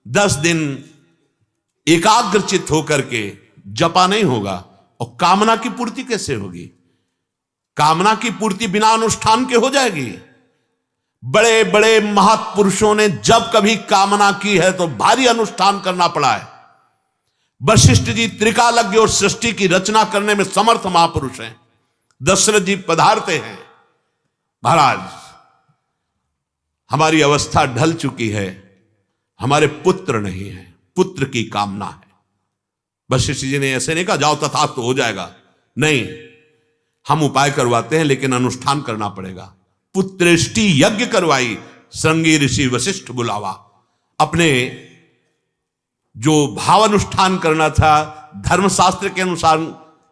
10 दिन एकाग्रचित होकर के जपा नहीं होगा। और कामना की पूर्ति कैसे होगी? कामना की पूर्ति बिना अनुष्ठान के हो जाएगी। बड़े बड़े महापुरुषों ने जब कभी कामना की है तो भारी अनुष्ठान करना पड़ा है। वशिष्ठ जी त्रिकालज्ञ और सृष्टि की रचना करने में समर्थ महापुरुष हैं। दशरथ जी पधारते हैं, महाराज हमारी अवस्था ढल चुकी है, हमारे पुत्र नहीं है, पुत्र की कामना है। वशिष्ठ जी ने ऐसे नहीं कहा जाओ तथास्तु हो जाएगा, नहीं, हम उपाय करवाते हैं लेकिन अनुष्ठान करना पड़ेगा। पुत्रेष्टि यज्ञ करवाई, श्रृंगी ऋषि वशिष्ठ बुलावा। अपने जो भावानुष्ठान करना था धर्मशास्त्र के अनुसार,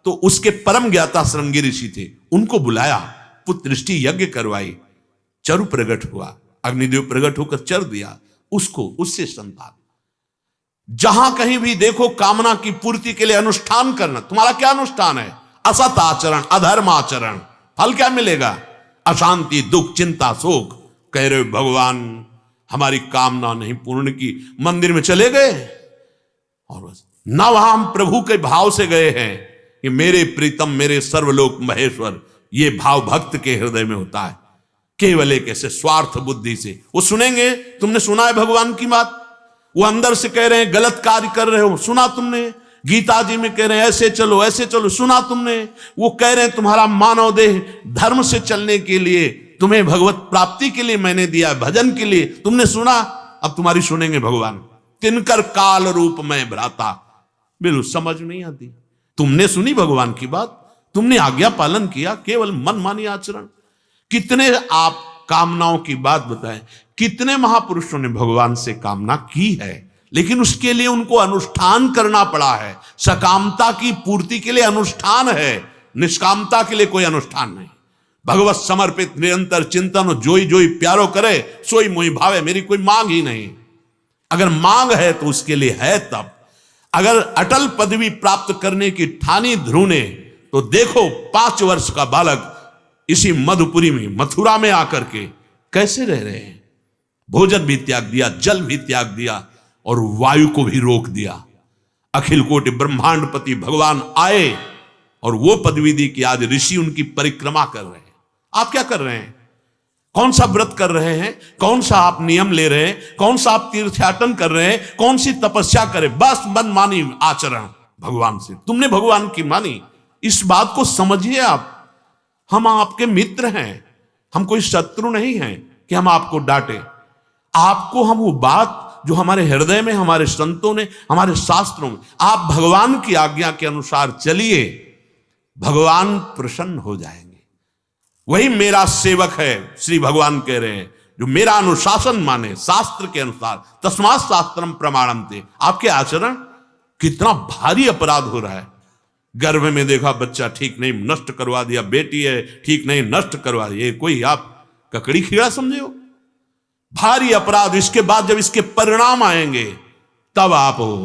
तो उसके परम ज्ञाता श्रृंगी ऋषि थे, उनको बुलाया, पुत्रेष्टि यज्ञ करवाई, चरु प्रकट हुआ, अग्निदेव प्रकट होकर चर दिया उसको, उससे संतान। जहां कहीं भी देखो कामना की पूर्ति के लिए अनुष्ठान करना। तुम्हारा क्या अनुष्ठान है? असत आचरण, अधर्म आचरण, फल क्या मिलेगा? अशांति, दुख, चिंता, शोक। कह रहे भगवान हमारी कामना नहीं पूर्ण की, मंदिर में चले गए और बस ना वहां हम प्रभु के भाव से गए हैं कि मेरे प्रीतम, मेरे सर्वलोक महेश्वर। ये भाव भक्त के हृदय में होता है, केवल एक ऐसे स्वार्थ बुद्धि से। वो सुनेंगे, तुमने सुना है भगवान की बात, वो अंदर से कह रहे हैं गलत कार्य कर रहे हो, सुना तुमने? गीता जी में कह रहे हैं ऐसे चलो ऐसे चलो, सुना तुमने? वो कह रहे हैं तुम्हारा मानव देह धर्म से चलने के लिए, तुम्हें भगवत प्राप्ति के लिए मैंने दिया, भजन के लिए, तुमने सुना? अब तुम्हारी सुनेंगे भगवान। तिनकर काल रूप में भ्राता, बिल्कुल समझ नहीं आती। तुमने सुनी भगवान की बात, तुमने आज्ञा पालन किया, केवल मनमानी आचरण। कितने आप कामनाओं की बात बताएं, कितने महापुरुषों ने भगवान से कामना की है, लेकिन उसके लिए उनको अनुष्ठान करना पड़ा है। सकामता की पूर्ति के लिए अनुष्ठान है, निष्कामता के लिए कोई अनुष्ठान नहीं। भगवत समर्पित निरंतर चिंतन, जोई जोई प्यारो करे सोई मोई भावे, मेरी कोई मांग ही नहीं। अगर मांग है तो उसके लिए है तब। अगर अटल पदवी प्राप्त करने की ठानी ध्रुव ने, तो देखो 5 वर्ष का बालक इसी मधुपुरी में, मथुरा में आकर के कैसे रह रहे हैं। भोजन भी त्याग दिया, जल भी त्याग दिया और वायु को भी रोक दिया। अखिल कोटि ब्रह्मांडपति भगवान आए और वो पदवी दी कि आज ऋषि उनकी परिक्रमा कर रहे हैं। आप क्या कर रहे हैं? कौन सा व्रत कर रहे हैं? कौन सा आप नियम ले रहे हैं? कौन सा आप तीर्थयाटन कर रहे हैं? कौन सी तपस्या करें? बस मनमानी आचरण भगवान से। तुमने भगवान की मानी, इस बात को समझिए आप। हम आपके मित्र हैं, हम कोई शत्रु नहीं हैं कि हम आपको डांटे। आपको हम वो बात जो हमारे हृदय में, हमारे संतों ने, हमारे शास्त्रों में, आप भगवान की आज्ञा के अनुसार चलिए, भगवान प्रसन्न हो जाएंगे। वही मेरा सेवक है, श्री भगवान कह रहे हैं, जो मेरा अनुशासन माने शास्त्र के अनुसार। तस्मात् शास्त्रम प्रमाणन्ते। आपके आचरण, कितना भारी अपराध हो रहा है। गर्भ में देखा बच्चा ठीक नहीं, नष्ट करवा दिया, बेटी है ठीक नहीं, नष्ट करवा दिया। ये कोई आप ककड़ी खीड़ा समझे हो? भारी अपराध। इसके बाद जब इसके परिणाम आएंगे तब आप हो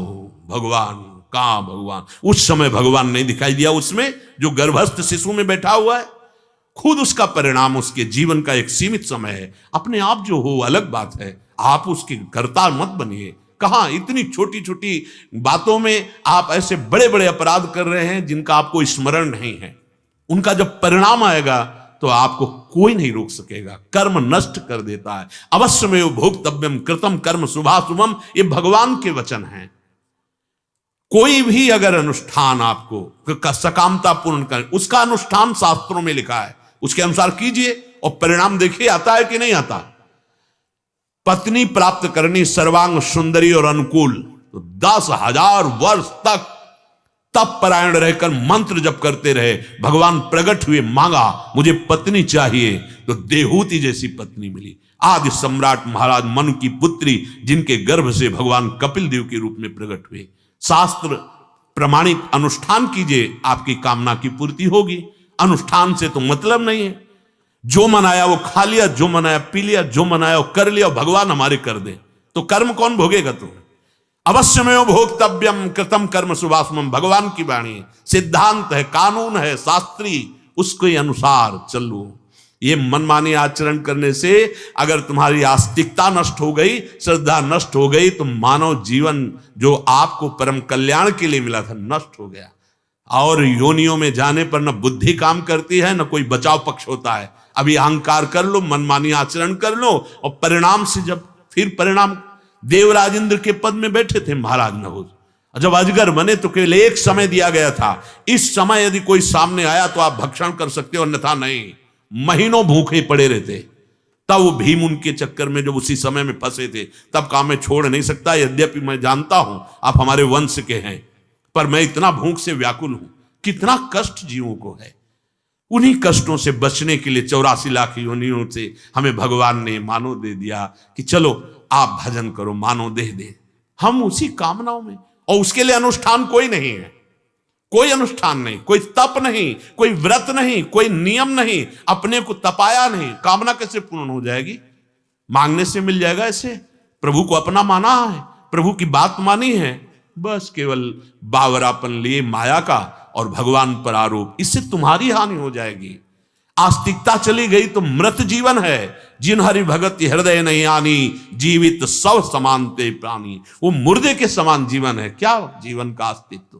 भगवान, कहां भगवान? उस समय भगवान नहीं दिखाई दिया उसमें, जो गर्भस्थ शिशु में बैठा हुआ है। खुद उसका परिणाम उसके जीवन का एक सीमित समय है। अपने आप जो हो अलग बात है, आप उसके कर्ता मत बनिए। कहां इतनी छोटी छोटी बातों में आप ऐसे बड़े बड़े अपराध कर रहे हैं जिनका आपको स्मरण नहीं है। उनका जब परिणाम आएगा तो आपको कोई नहीं रोक सकेगा। कर्म नष्ट कर देता है। अवश्यमेव भोक्तव्यम कृतम कर्म शुभाशुभम, ये भगवान के वचन हैं। कोई भी अगर अनुष्ठान आपको सकामता पूर्ण करें, उसका अनुष्ठान शास्त्रों में लिखा है, उसके अनुसार कीजिए और परिणाम देखिए आता है कि नहीं आता। पत्नी प्राप्त करनी सर्वांग सुंदरी और अनुकूल, तो 10,000 वर्ष तक तप परायण रहकर मंत्र जप करते रहे। भगवान प्रकट हुए, मांगा मुझे पत्नी चाहिए, तो देहूति जैसी पत्नी मिली। आदि सम्राट महाराज मनु की पुत्री, जिनके गर्भ से भगवान कपिल देव के रूप में प्रकट हुए। शास्त्र प्रमाणित अनुष्ठान कीजिए, आपकी कामना की पूर्ति होगी। अनुष्ठान से तो मतलब नहीं है। जो मनाया वो खा लिया, जो मनाया पी लिया, जो मनाया वो कर लिया, भगवान हमारे कर दे, तो कर्म कौन भोगेगा? तो अवश्यमेव भोक्तव्यम कृतम कर्म शुभाशुभम, भगवान की वाणी सिद्धांत है, कानून है, शास्त्री, उसके अनुसार चलो। ये मनमानी आचरण करने से अगर तुम्हारी आस्तिकता नष्ट हो गई, श्रद्धा नष्ट हो गई, तो मानव जीवन जो आपको परम कल्याण के लिए मिला था नष्ट हो गया। और योनियों में जाने पर न बुद्धि काम करती है, न कोई बचाव पक्ष होता है। अभी अहंकार कर लो, मनमानी आचरण कर लो, और परिणाम से जब फिर परिणाम, देवराज इंद्र के पद में बैठे थे महाराज नहुष, जब अजगर बने तो केवल एक समय दिया गया था। इस समय यदि कोई सामने आया तो आप भक्षण कर सकते हो, अन्यथा नहीं। महीनों भूखे पड़े रहते। तब वो भीम उनके चक्कर में जब उसी समय में फंसे थे, तब कहा मैं छोड़ नहीं सकता, यद्यपि मैं जानता हूं आप हमारे वंश के हैं, पर मैं इतना भूख से व्याकुल हूं। कितना कष्ट जीवों को है। उन्हीं कष्टों से बचने के लिए 84 लाख योनियों से हमें भगवान ने मानव दे दिया कि चलो आप भजन करो, मानव देह दे। हम उसी कामनाओं में, और उसके लिए अनुष्ठान कोई नहीं है, कोई अनुष्ठान नहीं, कोई तप नहीं, कोई व्रत नहीं, कोई नियम नहीं, अपने को तपाया नहीं। कामना कैसे पूर्ण हो जाएगी? मांगने से मिल जाएगा ऐसे? प्रभु को अपना माना है, प्रभु की बात मानी है, बस केवल बावरापन लिए माया का और भगवान पर आरोप, इससे तुम्हारी हानि हो जाएगी। आस्तिकता चली गई तो मृत जीवन है। जिन हरि भगत हृदय नहीं आनी, जीवित सब समानते प्राणी। वो मुर्दे के समान जीवन है। क्या जीवन का अस्तित्व?